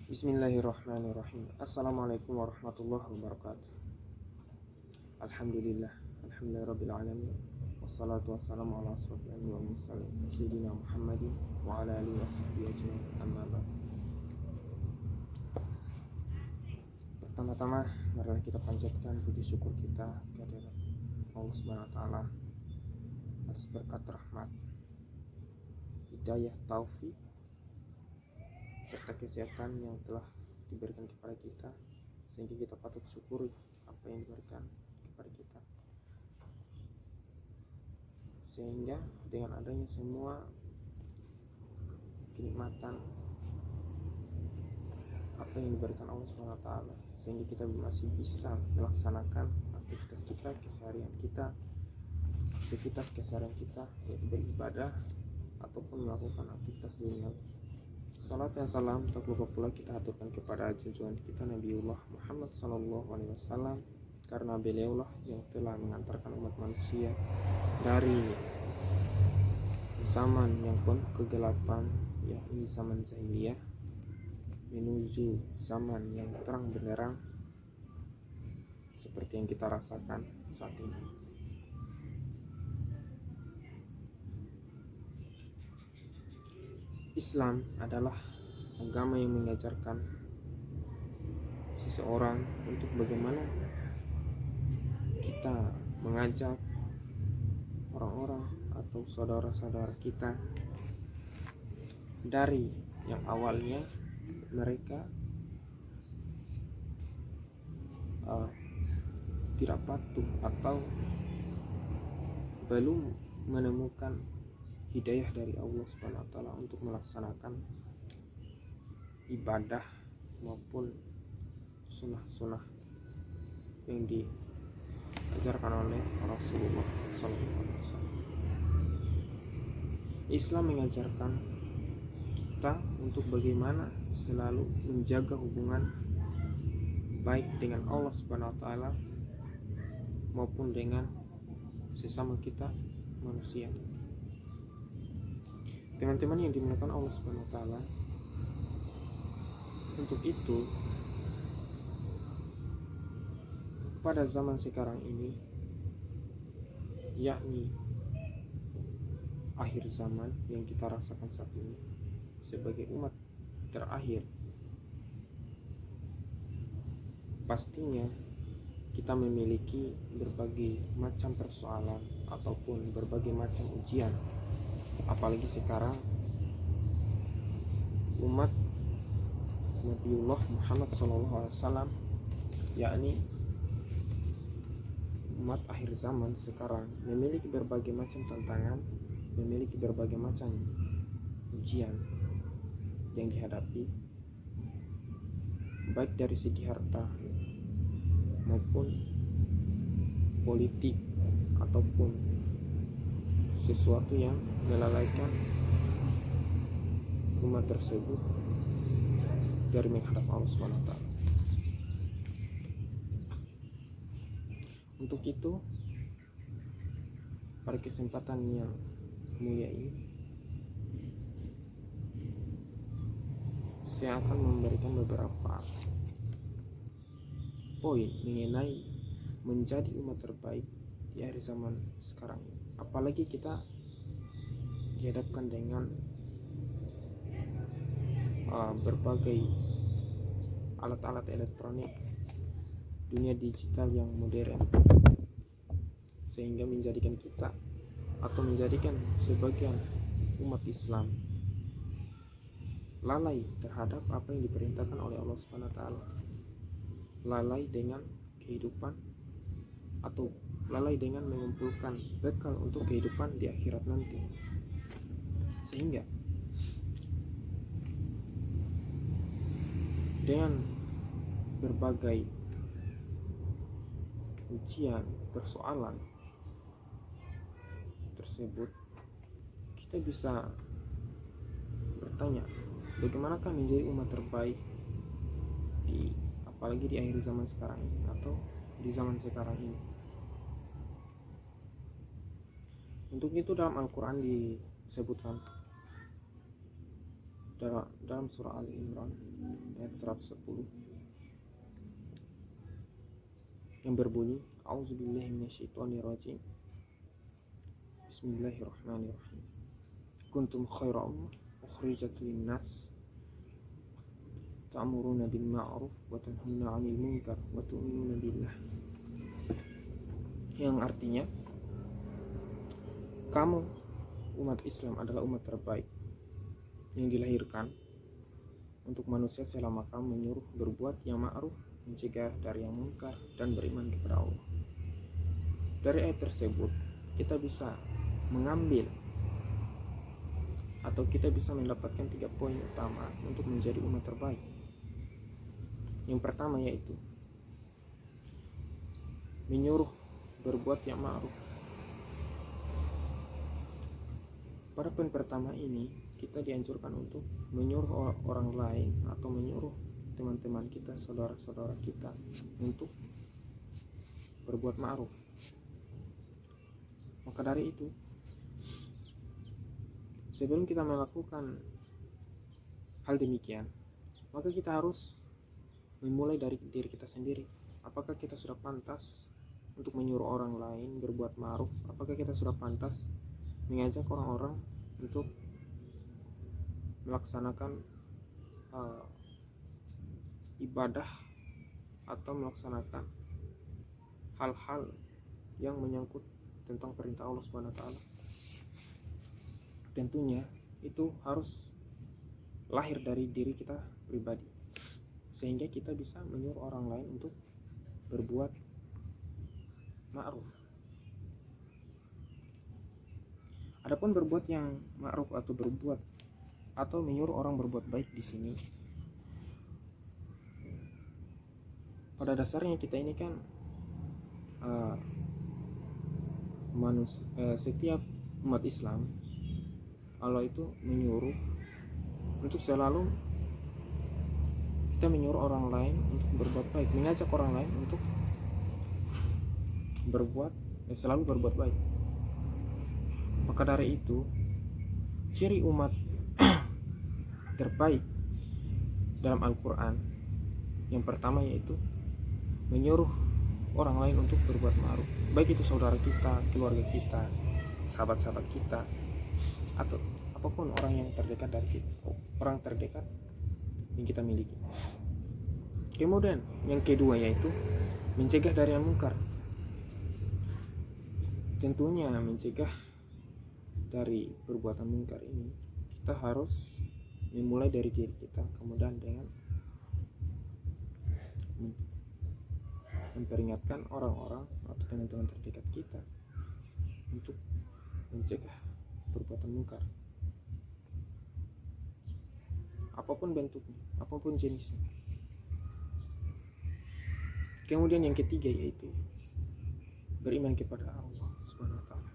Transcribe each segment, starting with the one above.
Bismillahirrahmanirrahim. Assalamualaikum warahmatullahi wabarakatuh. Alhamdulillah, alhamdulillahirabbil alamin. Wassalatu wassalamu ala asrofil anbiya'i wal mursalin sayyidina Muhammadin wa ala alihi washabbihi ajmain. Amma ba'd. Pertama-tama marilah kita panjatkan puji syukur kita kehadirat Allah Subhanahu wa taala atas berkat rahmat, hidayah, taufik serta kesehatan yang telah diberikan kepada kita, sehingga kita patut syukuri apa yang diberikan kepada kita, sehingga dengan adanya semua kenikmatan apa yang diberikan Allah SWT, sehingga kita masih bisa melaksanakan aktivitas keseharian kita, yaitu beribadah ataupun melakukan aktivitas dunia. Salat dan salam tak lupa pula kita aturkan kepada junjungan kita Nabiullah Muhammad SAW, karena beliaulah yang telah mengantarkan umat manusia dari zaman yang penuh kegelapan, yakni zaman jahiliyah, menuju zaman yang terang benderang seperti yang kita rasakan saat ini. Islam adalah agama yang mengajarkan seseorang untuk bagaimana kita mengajak orang-orang atau saudara-saudara kita dari yang awalnya mereka tidak patuh atau belum menemukan hidayah dari Allah Subhanahu wa taala untuk melaksanakan ibadah maupun sunnah-sunnah yang diajarkan oleh Rasulullah SAW. Islam mengajarkan kita untuk bagaimana selalu menjaga hubungan baik dengan Allah Subhanahu wa taala maupun dengan sesama kita manusia. Teman-teman yang dimuliakan Allah Subhanahu wa taala, untuk itu pada zaman sekarang ini, yakni akhir zaman yang kita rasakan saat ini sebagai umat terakhir, pastinya kita memiliki berbagai macam persoalan ataupun berbagai macam ujian. Apalagi sekarang umat Nabiullah Muhammad SAW, yakni umat akhir zaman sekarang, memiliki berbagai macam tantangan, memiliki berbagai macam ujian yang dihadapi, baik dari segi harta maupun politik ataupun sesuatu yang melalaikan umat tersebut dari menghadap Allah SWT. Untuk itu, pada kesempatan yang mulia ini, saya akan memberikan beberapa poin mengenai menjadi umat terbaik di akhir zaman sekarang ini. Apalagi kita dihadapkan dengan berbagai alat-alat elektronik, dunia digital yang modern, sehingga menjadikan kita atau menjadikan sebagian umat Islam lalai terhadap apa yang diperintahkan oleh Allah Subhanahu wa taala, lalai dengan kehidupan atau lalai dengan mengumpulkan bekal untuk kehidupan di akhirat nanti, sehingga dengan berbagai ujian, persoalan tersebut, kita bisa bertanya, bagaimanakah menjadi umat terbaik apalagi di akhir zaman sekarang ini atau di zaman sekarang ini. Untuk itu dalam Al-Quran disebutkan, dalam surah Al Imran ayat 110 yang berbunyi A'udzubillahi minasyaitonirrajim. Bismillahirrahmanirrahim. Kuntum khaira ummah ukhrijat linnas ta'muruna bil ma'ruf wa tanhauna 'anil munkar wa tu'minuna billah. Yang artinya, kamu umat Islam adalah umat terbaik yang dilahirkan untuk manusia selama kamu menyuruh berbuat yang ma'ruf, mencegah dari yang munkar, dan beriman kepada Allah. Dari ayat tersebut kita bisa mengambil atau kita bisa mendapatkan 3 poin utama untuk menjadi umat terbaik. Yang pertama yaitu menyuruh berbuat yang ma'ruf. Pada poin pertama ini kita dianjurkan untuk menyuruh orang lain atau menyuruh teman-teman kita, saudara-saudara kita untuk berbuat ma'ruf. Maka dari itu, sebelum kita melakukan hal demikian, maka kita harus memulai dari diri kita sendiri. Apakah kita sudah pantas untuk menyuruh orang lain berbuat ma'ruf? Apakah kita sudah pantas mengajak orang-orang untuk melaksanakan ibadah atau melaksanakan hal-hal yang menyangkut tentang perintah Allah Subhanahu wa taala? Tentunya itu harus lahir dari diri kita pribadi, sehingga kita bisa menyuruh orang lain untuk berbuat ma'ruf. Adapun berbuat yang ma'ruf atau berbuat atau menyuruh orang berbuat baik di sini, pada dasarnya kita ini kan setiap umat Islam, Allah itu menyuruh untuk selalu kita menyuruh orang lain untuk berbuat baik, mengajak orang lain untuk selalu berbuat baik. Maka dari itu, ciri umat terbaik dalam Al-Quran yang pertama yaitu menyuruh orang lain untuk berbuat ma'ruf, baik itu saudara kita, keluarga kita, sahabat-sahabat kita, atau apapun orang yang terdekat dari kita, orang terdekat yang kita miliki. Kemudian yang kedua yaitu mencegah dari yang munkar. Tentunya mencegah dari perbuatan munkar ini kita harus memulai dari diri kita, kemudian dengan memperingatkan orang-orang atau teman-teman terdekat kita untuk mencegah perbuatan munkar, apapun bentuknya, apapun jenisnya. Kemudian yang ketiga yaitu beriman kepada Allah Subhanahu wa taala.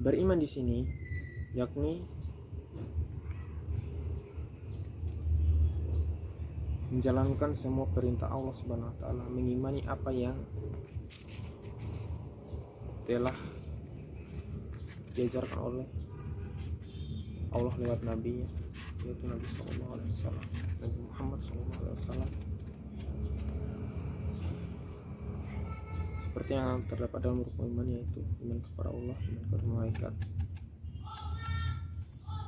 Beriman di sini yakni menjalankan semua perintah Allah Subhanahu wa taala, mengimani apa yang telah diajarkan oleh Allah lewat nabi-Nya, yaitu Nabi sallallahu alaihi wasallam, Nabi Muhammad sallallahu alaihi wasallam, seperti yang terdapat dalam rukun iman, yaitu iman kepada Allah, iman kepada malaikat,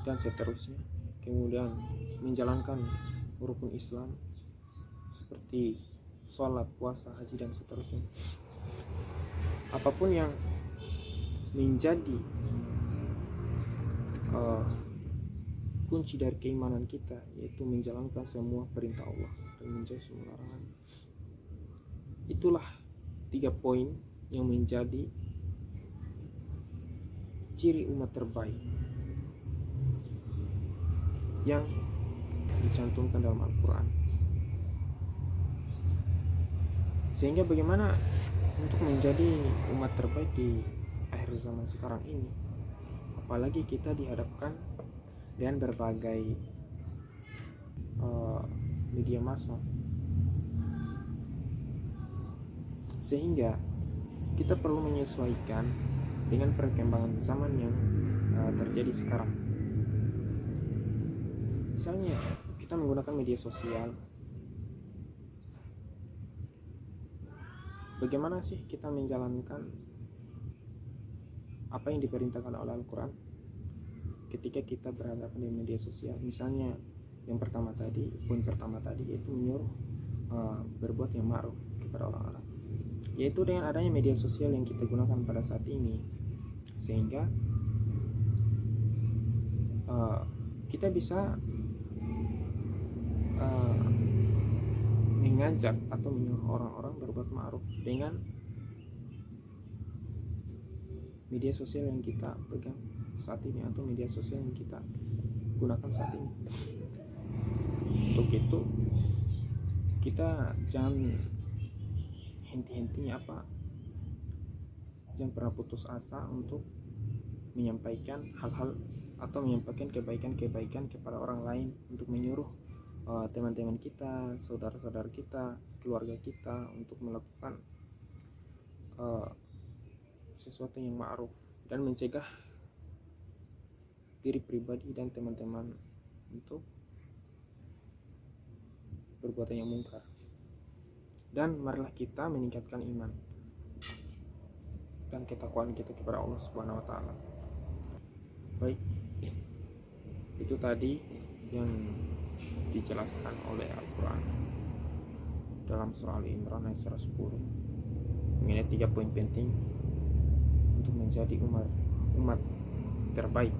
dan seterusnya. Kemudian menjalankan rukun Islam seperti sholat, puasa, haji, dan seterusnya. Apapun yang menjadi kunci dari keimanan kita, yaitu menjalankan semua perintah Allah dan menjauhi semua larangan. Itulah 3 poin yang menjadi ciri umat terbaik yang dicantumkan dalam Al-Quran. Sehingga bagaimana untuk menjadi umat terbaik di akhir zaman sekarang ini, apalagi kita dihadapkan dengan berbagai media massa, sehingga kita perlu menyesuaikan dengan perkembangan zaman yang terjadi sekarang. Misalnya kita menggunakan media sosial, bagaimana sih kita menjalankan apa yang diperintahkan oleh Al-Quran ketika kita berhadapan di media sosial? Misalnya poin pertama tadi yaitu menyuruh berbuat yang ma'ruf kepada orang-orang, yaitu dengan adanya media sosial yang kita gunakan pada saat ini, sehingga kita bisa mengajak atau menyuruh orang-orang berbuat ma'ruf dengan media sosial yang kita pegang saat ini atau media sosial yang kita gunakan saat ini. Untuk itu kita jangan henti-hentinya jangan pernah putus asa untuk menyampaikan hal-hal atau menyampaikan kebaikan-kebaikan kepada orang lain, untuk menyuruh teman-teman kita, saudara-saudara kita, keluarga kita untuk melakukan sesuatu yang ma'ruf dan mencegah diri pribadi dan teman-teman untuk perbuatan yang mungkar. Dan marilah kita meningkatkan iman dan ketakwaan kita kepada Allah Subhanahu wa taala. Baik, itu tadi yang dijelaskan oleh Al-Quran dalam surah Al-Imran ayat 110 mengenai 3 poin penting untuk menjadi umat terbaik.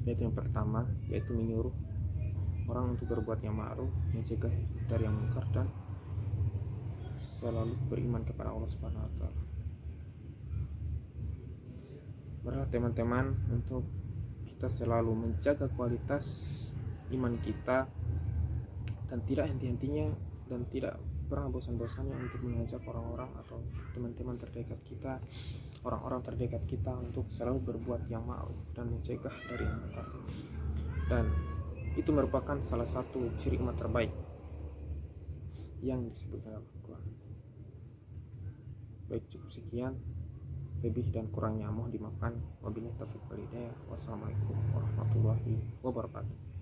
Yaitu yang pertama, yaitu menyuruh orang untuk berbuat yang ma'ruf, mencegah dari yang mungkar, dan selalu beriman kepada Allah Subhanahu wa taala. Marilah teman-teman untuk kita selalu menjaga kualitas iman kita dan tidak henti-hentinya dan tidak pernah bosan-bosannya untuk mengajak orang-orang atau teman-teman terdekat kita, orang-orang terdekat kita untuk selalu berbuat yang ma'ruf dan mencegah dari yang mungkar. Dan itu merupakan salah satu ciri umat terbaik yang disebutkan dalam Al-Quran. Baik, cukup sekian. Lebih dan kurangnya mohon dimaafkan. Wabillahi taufiq wal hidayah. Wassalamualaikum warahmatullahi wabarakatuh.